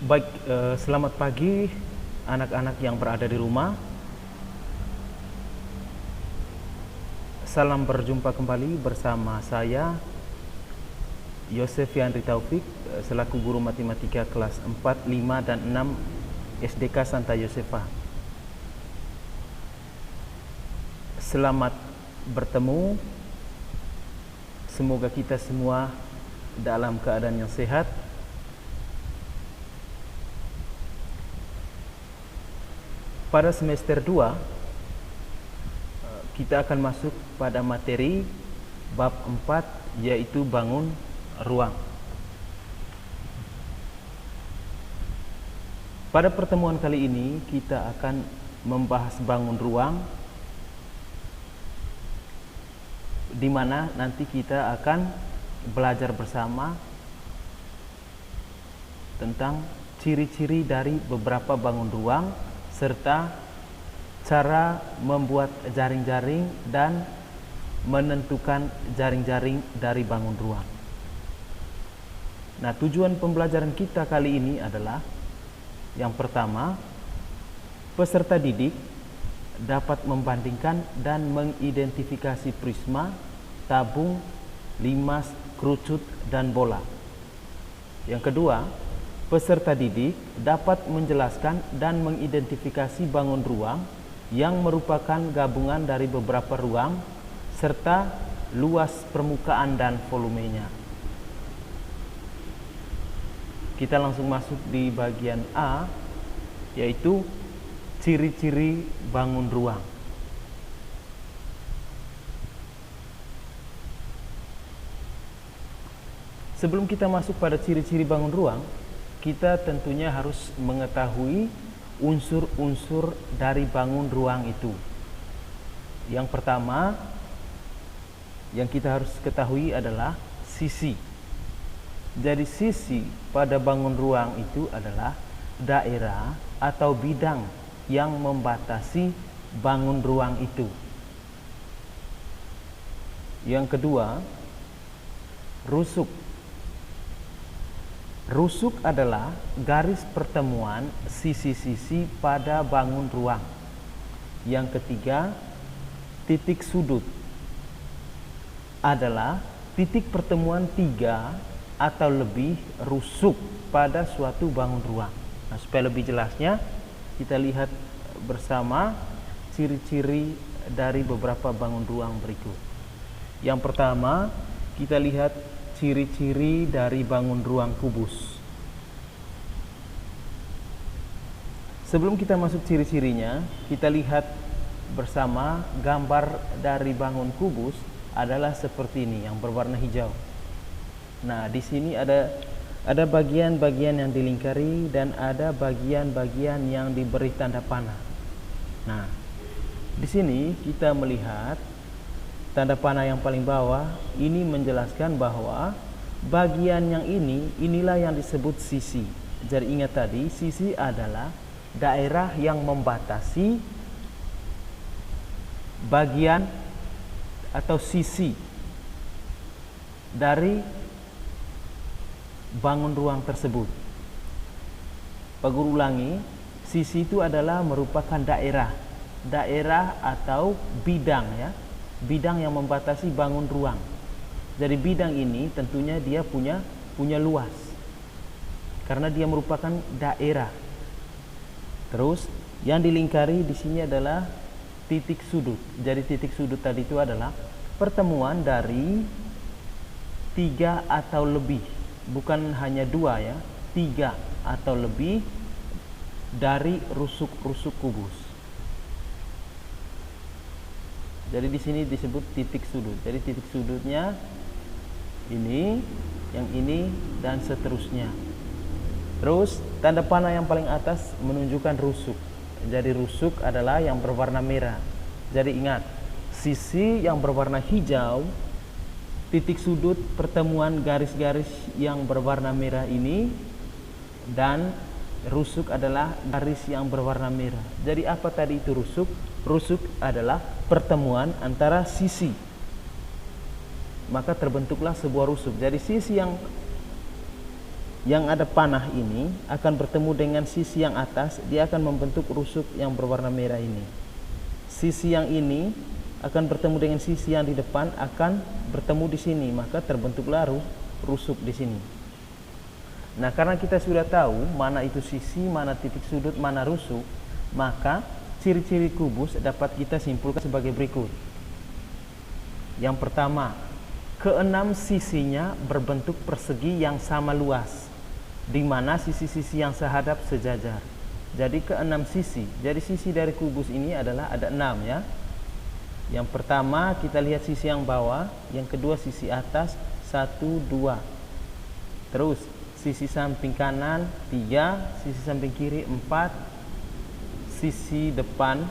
Baik, selamat pagi anak-anak yang berada di rumah. Salam berjumpa kembali bersama saya Yosef Yandri Taufik selaku guru matematika kelas 4, 5, dan 6 SDK Santa Yosefa. Selamat bertemu. Semoga kita semua dalam keadaan yang sehat. Pada semester 2 kita akan masuk pada materi bab 4, yaitu bangun ruang. Pada pertemuan kali ini kita akan membahas bangun ruang, di mana nanti kita akan belajar bersama tentang ciri-ciri dari beberapa bangun ruang serta cara membuat jaring-jaring dan menentukan jaring-jaring dari bangun ruang. Nah, tujuan pembelajaran kita kali ini adalah yang pertama, peserta didik dapat membandingkan dan mengidentifikasi prisma, tabung, limas, kerucut, dan bola. Yang kedua, peserta didik dapat menjelaskan dan mengidentifikasi bangun ruang yang merupakan gabungan dari beberapa ruang serta luas permukaan dan volumenya. Kita langsung masuk di bagian A, yaitu ciri-ciri bangun ruang. Sebelum kita masuk pada ciri-ciri bangun ruang, kita tentunya harus mengetahui unsur-unsur dari bangun ruang itu. Yang pertama yang kita harus ketahui adalah sisi. Jadi sisi pada bangun ruang itu adalah daerah atau bidang yang membatasi bangun ruang itu. Yang kedua, rusuk. Rusuk adalah garis pertemuan sisi-sisi pada bangun ruang. Yang ketiga, titik sudut adalah titik pertemuan 3 atau lebih rusuk pada suatu bangun ruang. Nah, supaya lebih jelasnya, kita lihat bersama ciri-ciri dari beberapa bangun ruang berikut. Yang pertama, kita lihat ciri-ciri dari bangun ruang kubus. Sebelum kita masuk ciri-cirinya, kita lihat bersama gambar dari bangun kubus adalah seperti ini yang berwarna hijau. Nah, di sini ada bagian-bagian yang dilingkari dan ada bagian-bagian yang diberi tanda panah. Nah, di sini kita melihat tanda panah yang paling bawah ini menjelaskan bahwa bagian yang inilah yang disebut sisi. Jadi ingat tadi, sisi adalah daerah yang membatasi bagian atau sisi dari bangun ruang tersebut. Pak Guru ulangi, sisi itu adalah merupakan daerah atau bidang, ya, bidang yang membatasi bangun ruang. Jadi bidang ini tentunya dia punya luas karena dia merupakan daerah. Terus yang dilingkari di sini adalah titik sudut. Jadi titik sudut tadi itu adalah pertemuan dari 3 atau lebih, bukan hanya 2, ya, 3 atau lebih dari rusuk-rusuk kubus. Jadi di sini disebut titik sudut. Jadi titik sudutnya ini, yang ini, dan seterusnya. Terus tanda panah yang paling atas menunjukkan rusuk. Jadi rusuk adalah yang berwarna merah. Jadi ingat, sisi yang berwarna hijau, titik sudut pertemuan garis-garis yang berwarna merah ini, dan rusuk adalah garis yang berwarna merah. Jadi apa tadi itu rusuk? Rusuk adalah pertemuan antara sisi. Maka terbentuklah sebuah rusuk. Jadi sisi yang yang ada panah ini akan bertemu dengan sisi yang atas, dia akan membentuk rusuk yang berwarna merah ini. Sisi yang ini akan bertemu dengan sisi yang di depan, akan bertemu di sini, maka terbentuklah rusuk di sini. Nah, karena kita sudah tahu mana itu sisi, mana titik sudut, mana rusuk, maka ciri-ciri kubus dapat kita simpulkan sebagai berikut. Yang pertama, keenam sisinya berbentuk persegi yang sama luas, di mana sisi-sisi yang sehadap sejajar. Jadi keenam sisi. Jadi sisi dari kubus ini adalah ada 6 ya. Yang pertama kita lihat sisi yang bawah, yang kedua sisi atas 1, 2. Terus sisi samping kanan 3, sisi samping kiri 4, sisi depan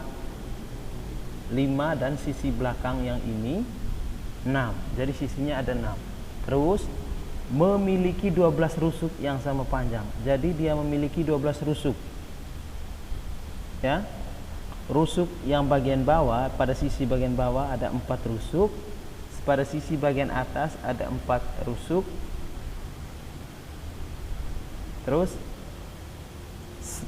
5 dan sisi belakang yang ini 6. Jadi sisinya ada 6. Terus memiliki 12 rusuk yang sama panjang. Jadi dia memiliki 12 rusuk. Ya. Rusuk yang bagian bawah, pada sisi bagian bawah ada 4 rusuk. Pada sisi bagian atas ada 4 rusuk. Terus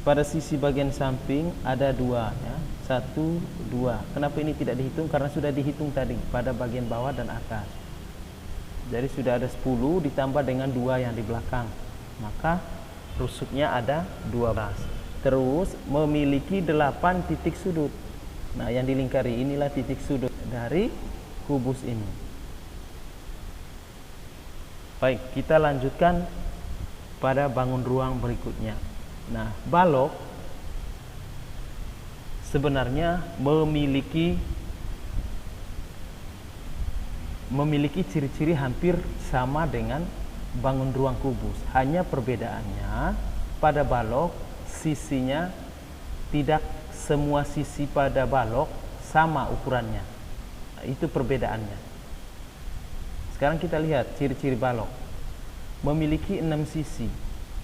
pada sisi bagian samping ada 2 ya. 1, 2. Kenapa ini tidak dihitung? Karena sudah dihitung tadi pada bagian bawah dan atas. Jadi sudah ada 10 ditambah dengan 2 yang di belakang, maka rusuknya ada 12. Terus memiliki 8 titik sudut. Nah, yang dilingkari inilah titik sudut dari kubus ini. Baik, kita lanjutkan pada bangun ruang berikutnya. Nah, balok sebenarnya memiliki ciri-ciri hampir sama dengan bangun ruang kubus. Hanya perbedaannya pada balok sisinya tidak semua sisi pada balok sama ukurannya. Nah, itu perbedaannya. Sekarang kita lihat ciri-ciri balok. Memiliki 6 sisi,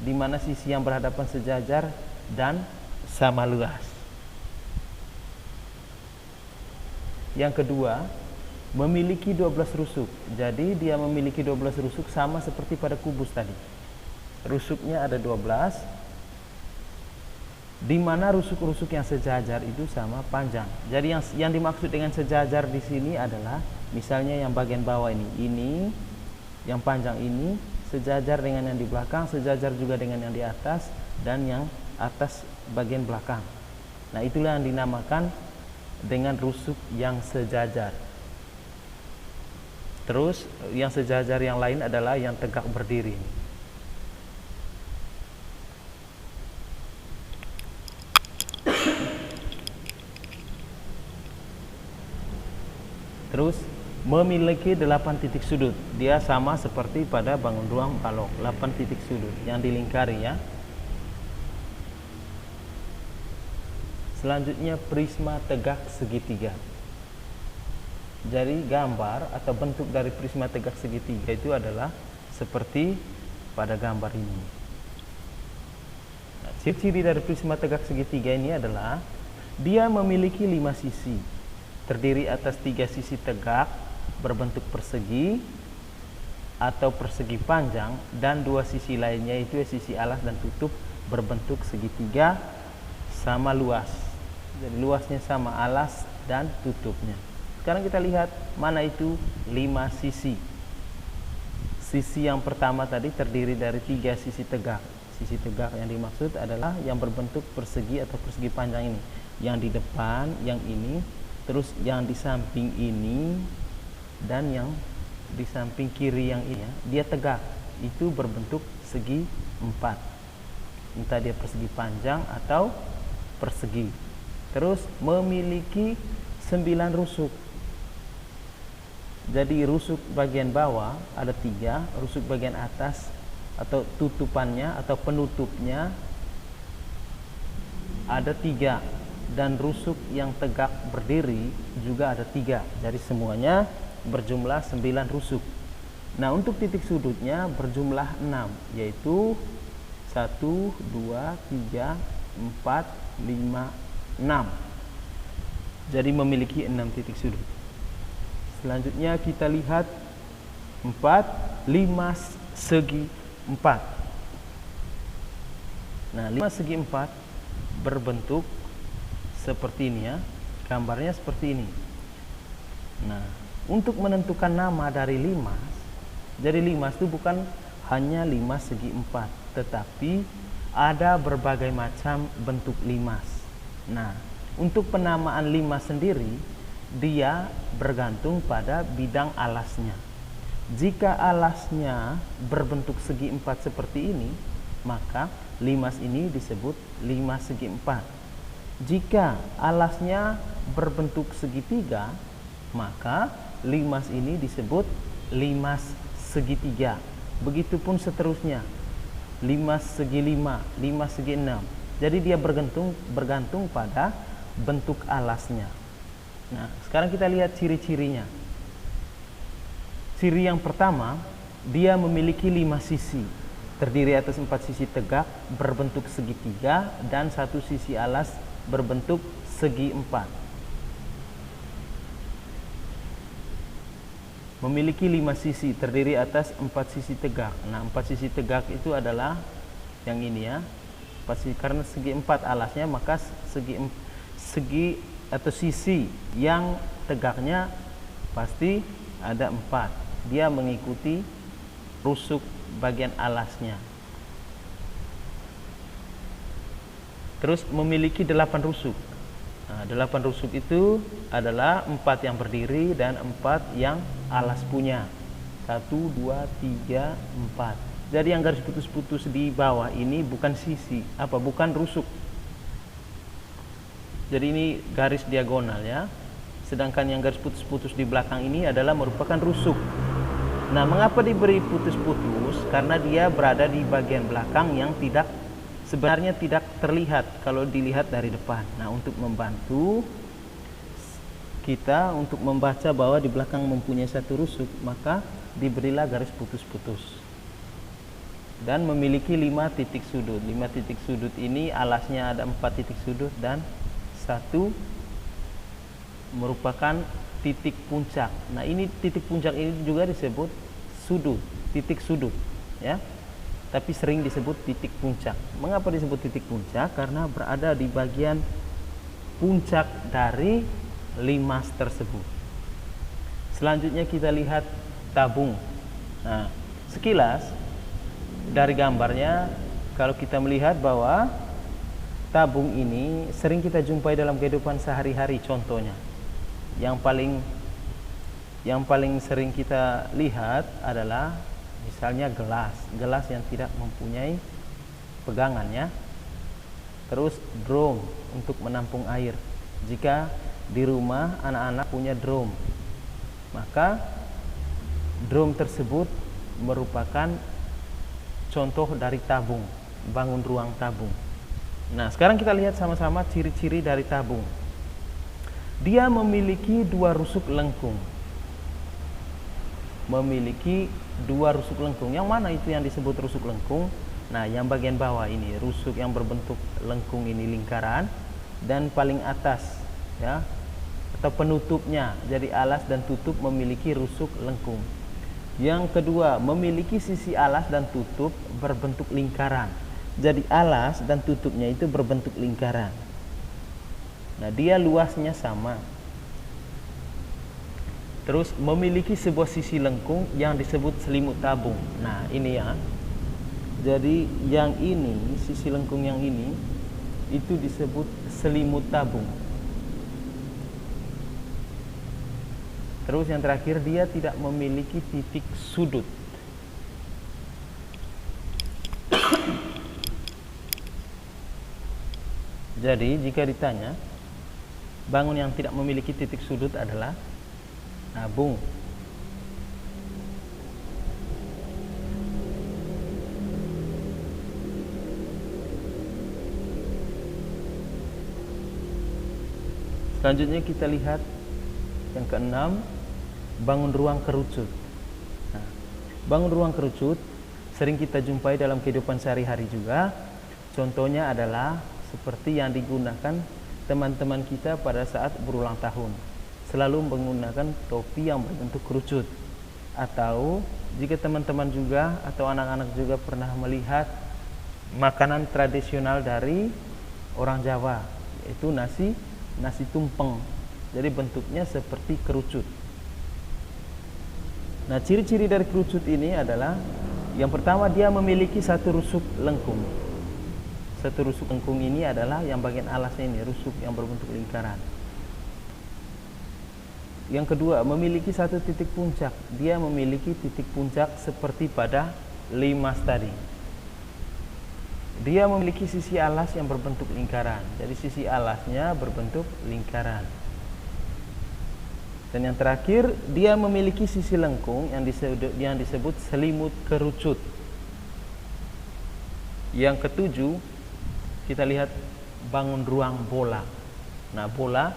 di mana sisi yang berhadapan sejajar dan sama luas. Yang kedua, memiliki 12 rusuk. Jadi dia memiliki 12 rusuk sama seperti pada kubus tadi. Rusuknya ada 12, di mana rusuk-rusuk yang sejajar itu sama panjang. Jadi yang dimaksud dengan sejajar di sini adalah misalnya yang bagian bawah ini yang panjang ini sejajar dengan yang di belakang, sejajar juga dengan yang di atas, dan yang atas bagian belakang. Nah, itulah yang dinamakan dengan rusuk yang sejajar. Terus yang sejajar yang lain adalah yang tegak berdiri. Terus memiliki 8 titik sudut. Dia sama seperti pada bangun ruang balok, 8 titik sudut yang dilingkari ya. Selanjutnya prisma tegak segitiga. Jadi gambar atau bentuk dari prisma tegak segitiga itu adalah seperti pada gambar ini. Nah, ciri-ciri dari prisma tegak segitiga ini adalah dia memiliki 5 sisi, terdiri atas 3 sisi tegak berbentuk persegi atau persegi panjang, dan 2 sisi lainnya itu sisi alas dan tutup berbentuk segitiga sama luas. Jadi luasnya sama alas dan tutupnya. Sekarang kita lihat mana itu 5 sisi. Sisi yang pertama tadi terdiri dari 3 sisi tegak. Sisi tegak yang dimaksud adalah yang berbentuk persegi atau persegi panjang ini. Yang di depan, yang ini, terus yang di samping ini, dan yang di samping kiri yang ini. Dia tegak, itu berbentuk segi 4. Entah dia persegi panjang atau persegi. Terus memiliki 9 rusuk. Jadi rusuk bagian bawah ada 3, rusuk bagian atas atau tutupannya atau penutupnya ada 3, dan rusuk yang tegak berdiri juga ada 3. Jadi semuanya berjumlah 9 rusuk. Nah, untuk titik sudutnya berjumlah 6, yaitu 1, 2, 3, 4, 5, 6. Jadi memiliki 6 titik sudut. Selanjutnya kita lihat 4, 5 segi 4. Nah, 5 segi 4 berbentuk seperti ini ya. Gambarnya seperti ini. Nah, untuk menentukan nama dari limas, jadi limas itu bukan hanya 5 segi 4, tetapi ada berbagai macam bentuk limas. Nah, untuk penamaan limas sendiri, dia bergantung pada bidang alasnya. Jika alasnya berbentuk segi 4 seperti ini, maka limas ini disebut limas segi 4. Jika alasnya berbentuk segitiga, maka limas ini disebut limas segitiga. Begitupun seterusnya, limas segi 5, limas segi 6. Jadi dia bergantung pada bentuk alasnya. Nah, sekarang kita lihat ciri-cirinya. Ciri yang pertama, dia memiliki 5 sisi, terdiri atas 4 sisi tegak berbentuk segitiga dan 1 sisi alas berbentuk segi 4. Memiliki 5 sisi, terdiri atas 4 sisi tegak. Nah, 4 sisi tegak itu adalah yang ini ya. Karena segi 4 alasnya, maka segi atau sisi yang tegaknya pasti ada 4. Dia mengikuti rusuk bagian alasnya. Terus memiliki 8 rusuk. Nah, 8 rusuk itu adalah 4 yang berdiri dan 4 yang alas punya. 1, 2, 3, 4. Jadi yang garis putus-putus di bawah ini bukan sisi, bukan rusuk. Jadi ini garis diagonal ya. Sedangkan yang garis putus-putus di belakang ini adalah merupakan rusuk. Nah, mengapa diberi putus-putus? Karena dia berada di bagian belakang yang sebenarnya tidak terlihat kalau dilihat dari depan. Nah, untuk membantu kita untuk membaca bahwa di belakang mempunyai 1 rusuk, maka diberilah garis putus-putus. Dan memiliki 5 titik sudut. 5 titik sudut ini alasnya ada 4 titik sudut dan 1 merupakan titik puncak. Nah, ini titik puncak ini juga disebut sudut, titik sudut ya. Tapi sering disebut titik puncak. Mengapa disebut titik puncak? Karena berada di bagian puncak dari limas tersebut. Selanjutnya kita lihat tabung. Nah, sekilas dari gambarnya, kalau kita melihat bahwa tabung ini sering kita jumpai dalam kehidupan sehari-hari. Contohnya, yang paling sering kita lihat adalah misalnya gelas yang tidak mempunyai pegangan ya. Terus drum untuk menampung air. Jika di rumah anak-anak punya drum, maka drum tersebut merupakan contoh dari tabung, bangun ruang tabung. Nah, sekarang kita lihat sama-sama ciri-ciri dari tabung. Dia memiliki 2 rusuk lengkung. Memiliki 2 rusuk lengkung. Yang mana itu yang disebut rusuk lengkung? Nah, yang bagian bawah ini, rusuk yang berbentuk lengkung ini lingkaran, dan paling atas ya, atau penutupnya, jadi alas dan tutup memiliki rusuk lengkung. Yang kedua, memiliki sisi alas dan tutup berbentuk lingkaran. Jadi alas dan tutupnya itu berbentuk lingkaran. Nah, dia luasnya sama. Terus memiliki sebuah sisi lengkung yang disebut selimut tabung. Nah, ini ya. Jadi yang ini, sisi lengkung yang ini itu disebut selimut tabung. Terus yang terakhir, dia tidak memiliki titik sudut. Jadi jika ditanya, bangun yang tidak memiliki titik sudut adalah tabung. Selanjutnya kita lihat yang keenam, bangun ruang kerucut. Nah, bangun ruang kerucut sering kita jumpai dalam kehidupan sehari-hari juga. Contohnya adalah seperti yang digunakan teman-teman kita pada saat berulang tahun, selalu menggunakan topi yang berbentuk kerucut. Atau jika teman-teman juga atau anak-anak juga pernah melihat makanan tradisional dari orang Jawa, yaitu nasi tumpeng. Jadi bentuknya seperti kerucut. Nah, ciri-ciri dari kerucut ini adalah yang pertama, dia memiliki satu rusuk lengkung. Satu rusuk lengkung ini adalah yang bagian alasnya ini, rusuk yang berbentuk lingkaran. Yang kedua, memiliki satu titik puncak. Dia memiliki titik puncak seperti pada limas tadi. Dia memiliki sisi alas yang berbentuk lingkaran. Jadi sisi alasnya berbentuk lingkaran. Dan yang terakhir, dia memiliki sisi lengkung yang disebut selimut kerucut. Yang ketujuh, kita lihat bangun ruang bola. Nah, bola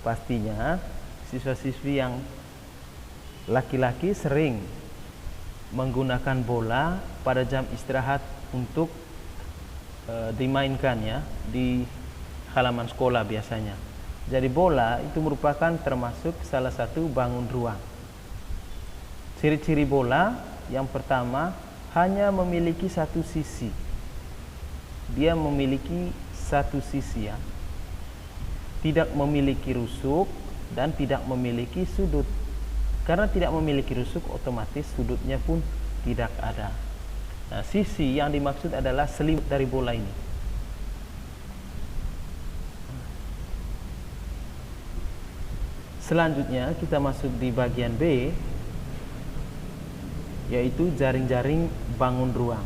pastinya siswa-siswi yang laki-laki sering menggunakan bola pada jam istirahat untuk dimainkan ya di halaman sekolah biasanya. Jadi bola itu merupakan termasuk salah satu bangun ruang. Ciri-ciri bola yang pertama, hanya memiliki satu sisi. Dia memiliki satu sisi ya. Tidak memiliki rusuk dan tidak memiliki sudut. Karena tidak memiliki rusuk, otomatis sudutnya pun tidak ada. Nah, sisi yang dimaksud adalah selimut dari bola ini. Selanjutnya kita masuk di bagian B, yaitu jaring-jaring bangun ruang.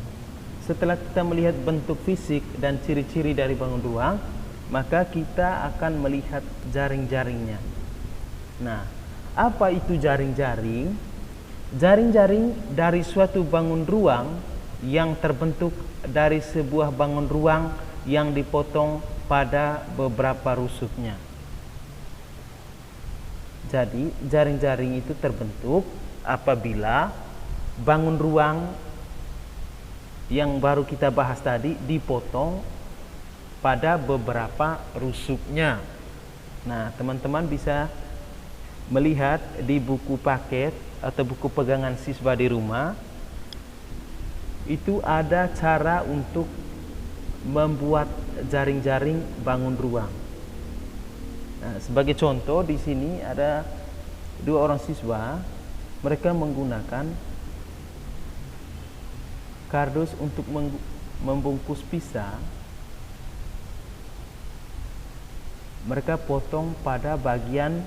Setelah kita melihat bentuk fisik dan ciri-ciri dari bangun ruang, maka kita akan melihat jaring-jaringnya. Nah, apa itu jaring-jaring? Jaring-jaring dari suatu bangun ruang yang terbentuk dari sebuah bangun ruang yang dipotong pada beberapa rusuknya. Jadi jaring-jaring itu terbentuk apabila bangun ruang yang baru kita bahas tadi dipotong pada beberapa rusuknya. Nah, teman-teman bisa melihat di buku paket atau buku pegangan siswa di rumah, itu ada cara untuk membuat jaring-jaring bangun ruang. Nah, sebagai contoh di sini ada 2 orang siswa, mereka menggunakan kardus untuk membungkus pizza. Mereka potong pada bagian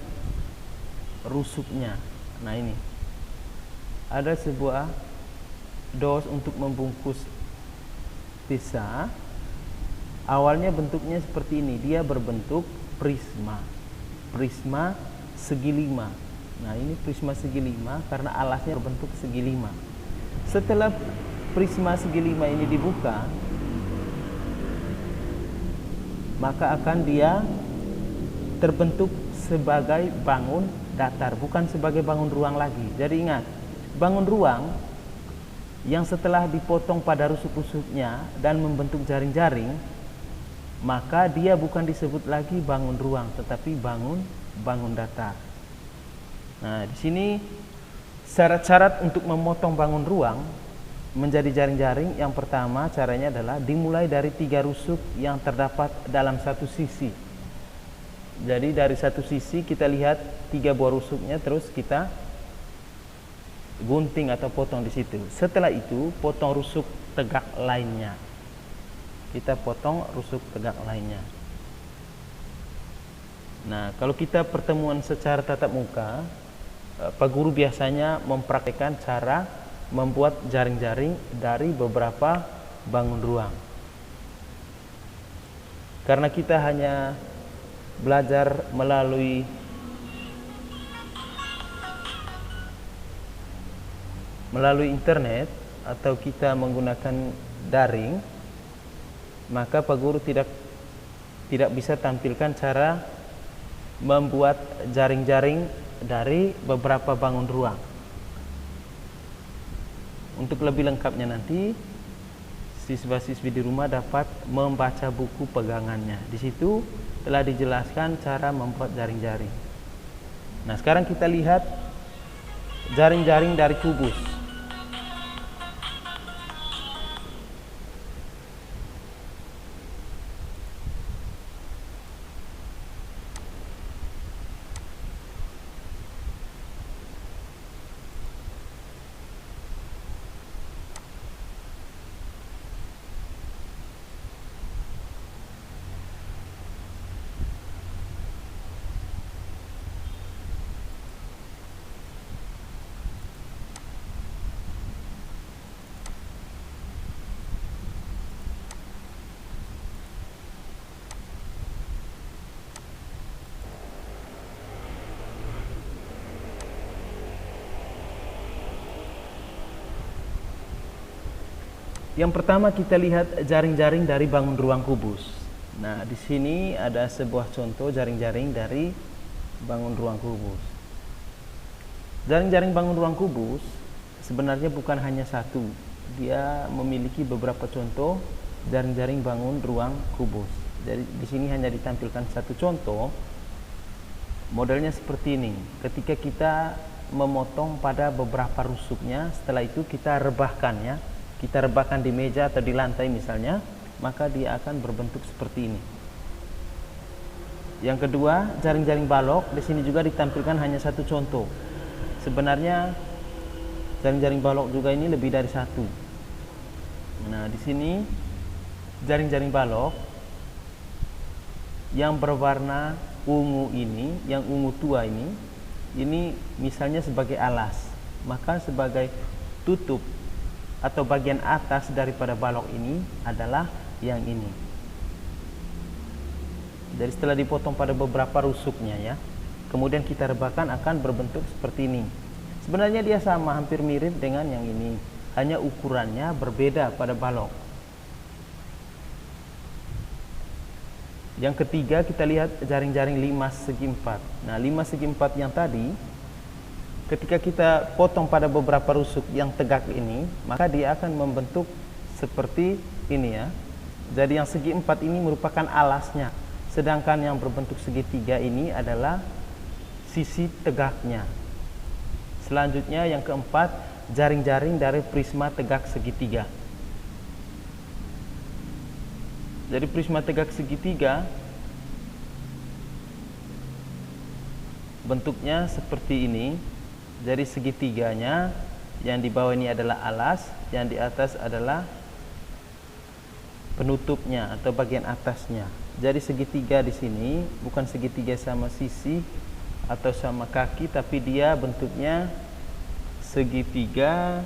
rusuknya. Nah, ini ada sebuah dos untuk membungkus pizza. Awalnya bentuknya seperti ini, dia berbentuk prisma segi 5. Nah, ini prisma segi 5 karena alasnya berbentuk segi 5. Setelah prisma segi 5 ini dibuka, maka akan dia terbentuk sebagai bangun datar, bukan sebagai bangun ruang lagi. Jadi ingat, bangun ruang yang setelah dipotong pada rusuk-rusuknya dan membentuk jaring-jaring, maka dia bukan disebut lagi bangun ruang, tetapi bangun datar. Nah, di sini syarat-syarat untuk memotong bangun ruang menjadi jaring-jaring. Yang pertama caranya adalah dimulai dari 3 rusuk yang terdapat dalam satu sisi. Jadi dari satu sisi kita lihat 3 buah rusuknya, terus kita gunting atau potong di situ. Setelah itu potong rusuk tegak lainnya. Kita potong rusuk tegak lainnya. Nah, kalau kita pertemuan secara tatap muka, Pak Guru biasanya mempraktikkan cara membuat jaring-jaring dari beberapa bangun ruang. Karena kita hanya belajar melalui internet atau kita menggunakan daring, maka Pak Guru tidak bisa tampilkan cara membuat jaring-jaring dari beberapa bangun ruang. Untuk lebih lengkapnya nanti siswa-siswi di rumah dapat membaca buku pegangannya. Di situ telah dijelaskan cara membuat jaring-jaring. Nah, sekarang kita lihat jaring-jaring dari kubus. Yang pertama kita lihat jaring-jaring dari bangun ruang kubus. Nah, di sini ada sebuah contoh jaring-jaring dari bangun ruang kubus. Jaring-jaring bangun ruang kubus sebenarnya bukan hanya satu. Dia memiliki beberapa contoh jaring-jaring bangun ruang kubus. Jadi di sini hanya ditampilkan satu contoh. Modelnya seperti ini. Ketika kita memotong pada beberapa rusuknya, setelah itu kita rebahkan ya. Kita rebahkan di meja atau di lantai misalnya, maka dia akan berbentuk seperti ini. Yang kedua, jaring-jaring balok. Di sini juga ditampilkan hanya satu contoh. Sebenarnya jaring-jaring balok juga ini lebih dari satu. Nah, di sini jaring-jaring balok yang berwarna ungu ini, yang ungu tua ini misalnya sebagai alas, maka sebagai tutup atau bagian atas daripada balok ini adalah yang ini. Jadi setelah dipotong pada beberapa rusuknya ya, kemudian kita rebahkan akan berbentuk seperti ini. Sebenarnya dia sama, hampir mirip dengan yang ini, hanya ukurannya berbeda pada balok. Yang ketiga kita lihat jaring-jaring 5 segi 4. Nah, 5 segi 4 yang tadi, ketika kita potong pada beberapa rusuk yang tegak ini, maka dia akan membentuk seperti ini ya. Jadi yang segi 4 ini merupakan alasnya, sedangkan yang berbentuk segitiga ini adalah sisi tegaknya. Selanjutnya yang keempat, jaring-jaring dari prisma tegak segitiga. Jadi prisma tegak segitiga bentuknya seperti ini. Jadi segitiganya yang di bawah ini adalah alas, yang di atas adalah penutupnya atau bagian atasnya. Jadi segitiga di sini bukan segitiga sama sisi atau sama kaki, tapi dia bentuknya segitiga.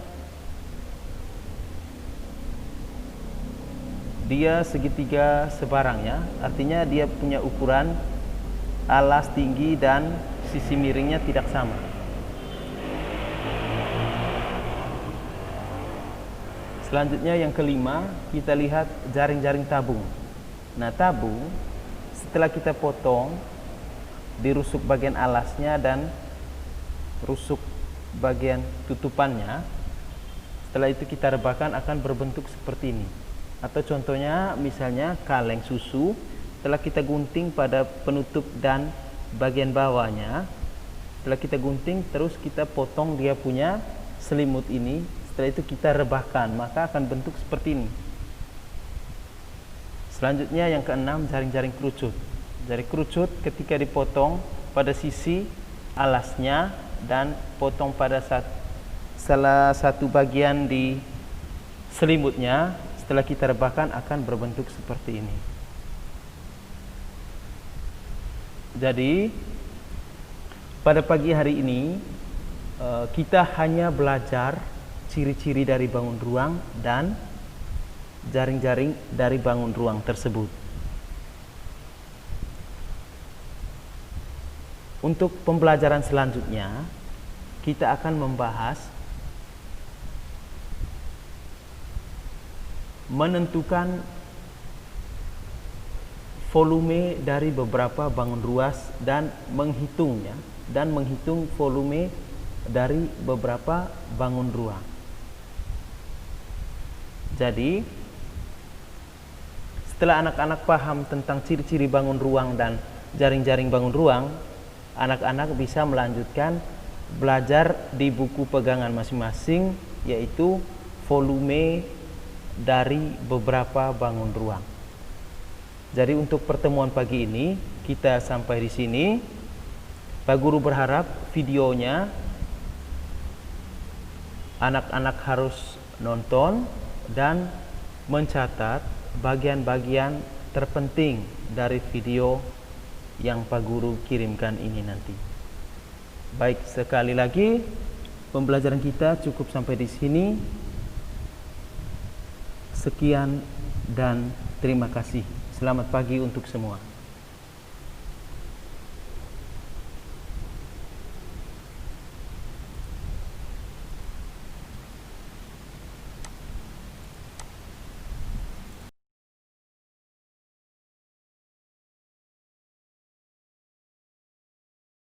Dia segitiga sebarang ya, artinya dia punya ukuran alas tinggi dan sisi miringnya tidak sama. Selanjutnya yang kelima, kita lihat jaring-jaring tabung. Nah, tabung setelah kita potong di rusuk bagian alasnya dan rusuk bagian tutupannya, setelah itu kita rebahkan akan berbentuk seperti ini. Atau contohnya misalnya kaleng susu, setelah kita gunting pada penutup dan bagian bawahnya, setelah kita gunting terus kita potong dia punya selimut ini, setelah itu kita rebahkan, maka akan bentuk seperti ini. Selanjutnya yang keenam, jaring-jaring kerucut. Jaring kerucut ketika dipotong pada sisi alasnya dan potong pada salah satu bagian di selimutnya, setelah kita rebahkan akan berbentuk seperti ini. Jadi pada pagi hari ini kita hanya belajar ciri-ciri dari bangun ruang dan jaring-jaring dari bangun ruang tersebut. Untuk pembelajaran selanjutnya kita akan membahas menentukan volume dari beberapa bangun ruas dan menghitungnya, dan menghitung volume dari beberapa bangun ruang. Jadi setelah anak-anak paham tentang ciri-ciri bangun ruang dan jaring-jaring bangun ruang, anak-anak bisa melanjutkan belajar di buku pegangan masing-masing, yaitu volume dari beberapa bangun ruang. Jadi untuk pertemuan pagi ini kita sampai di sini. Pak Guru berharap videonya anak-anak harus nonton dan mencatat bagian-bagian terpenting dari video yang Pak Guru kirimkan ini nanti. Baik, sekali lagi pembelajaran kita cukup sampai di sini. Sekian dan terima kasih. Selamat pagi untuk semua.